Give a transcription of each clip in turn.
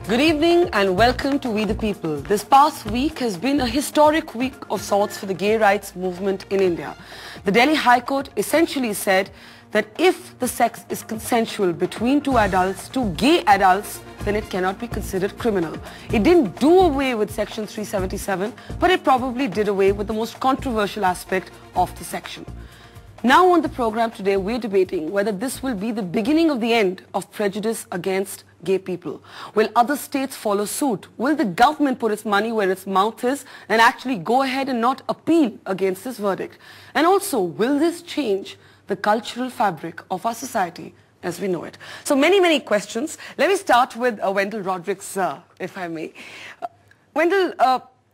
Good evening and welcome to We the People. This past week has been a historic week of sorts for the gay rights movement in India. The Delhi High Court essentially said that if the sex is consensual between two gay adults, then it cannot be considered criminal. It didn't do away with Section 377, but it probably did away with the most controversial aspect of the section. Now on the program today, we're debating whether this will be the beginning of the end of prejudice against gay people. Will other states follow suit? Will the government put its money where its mouth is and actually go ahead and not appeal against this verdict? And also, will this change the cultural fabric of our society as we know it? So many questions. Let me start with Wendell Rodrigues, if I may. Wendell,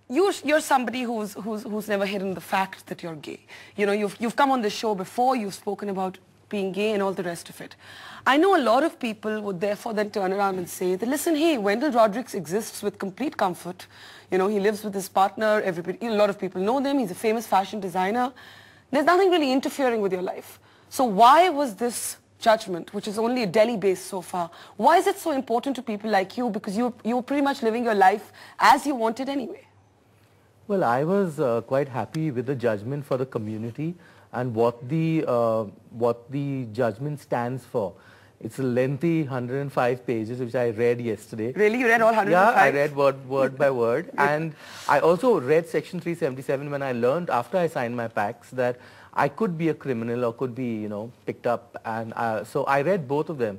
you're somebody who's never hidden the fact that you're gay. You know, you've come on the show before, you've spoken about being gay and all the rest of it. I know a lot of people would therefore then turn around and say that, listen, hey, Wendell Rodrigues exists with complete comfort. You know, he lives with his partner, a lot of people know them, he's a famous fashion designer. There's nothing really interfering with your life. So why was this judgment, which is only Delhi-based so far, why is it so important to people like you? Because you were pretty much living your life as you wanted anyway. Well, I was quite happy with the judgment for the community and what the judgment stands for. It's a lengthy 105 pages, which I read yesterday. Really? You read all 105? Yeah, I read word by word. And I also read Section 377 when I learned, after I signed my pacts, that I could be a criminal or could be, you know, picked up. And so I read both of them.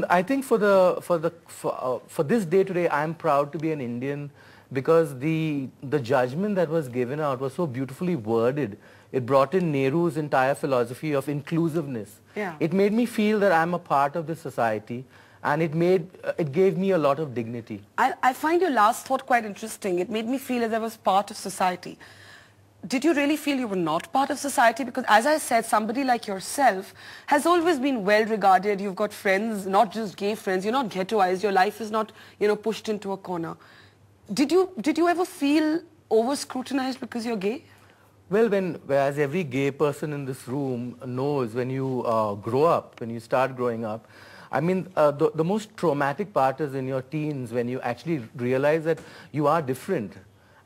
I think for this day today, I'm proud to be an Indian, because the judgment that was given out was so beautifully worded. It brought in Nehru's entire philosophy of inclusiveness. Yeah. It made me feel that I'm a part of this society, and it gave me a lot of dignity. I find your last thought quite interesting. It made me feel as I was part of society. Did you really feel you were not part of society? Because as I said, somebody like yourself has always been well regarded. You've got friends, not just gay friends. You're not ghettoized. Your life is not, you know, pushed into a corner. Did you ever feel over-scrutinized because you're gay? Well, as every gay person in this room knows, when you grow up, when you start growing up, I mean, the most traumatic part is in your teens, when you actually realize that you are different.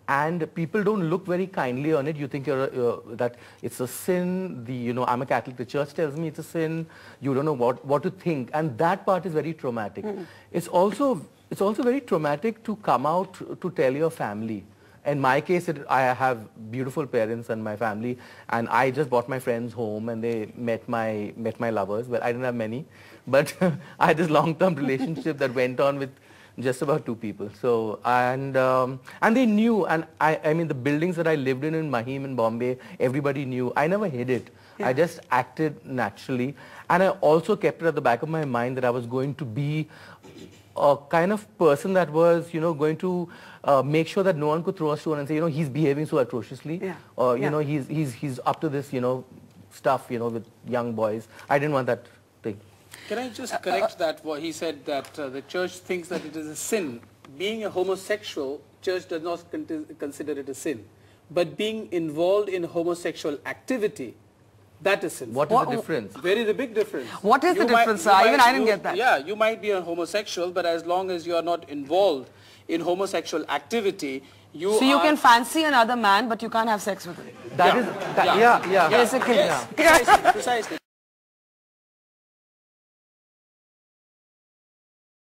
And people don't look very kindly on it. You think that it's a sin. I'm a Catholic. The church tells me it's a sin. You don't know what to think. And that part is very traumatic. It's also very traumatic to come out to tell your family. In my case, I have beautiful parents and my family, and I just brought my friends home and they met my lovers. Well, I didn't have many, but I had this long-term relationship that went on with just about 2 people. So, and they knew, and I mean, the buildings that I lived in Mahim in Bombay, everybody knew. I never hid it. Yeah. I just acted naturally. And I also kept it at the back of my mind that I was going to be a kind of person that was, you know, going to make sure that no one could throw a stone and say, you know, he's behaving so atrociously. Yeah. Or, you know, he's up to this, you know, stuff, you know, with young boys. I didn't want that thing. Can I just correct that? He said that the church thinks that it is a sin. Being a homosexual, church does not consider it a sin. But being involved in homosexual activity, that is sin. What is the difference? There is a big difference. What is the difference, sir? Even I didn't get that. Yeah, you might be a homosexual, but as long as you are not involved in homosexual activity, you can fancy another man, but you can't have sex with him. Yeah. Basically. Yes, precisely.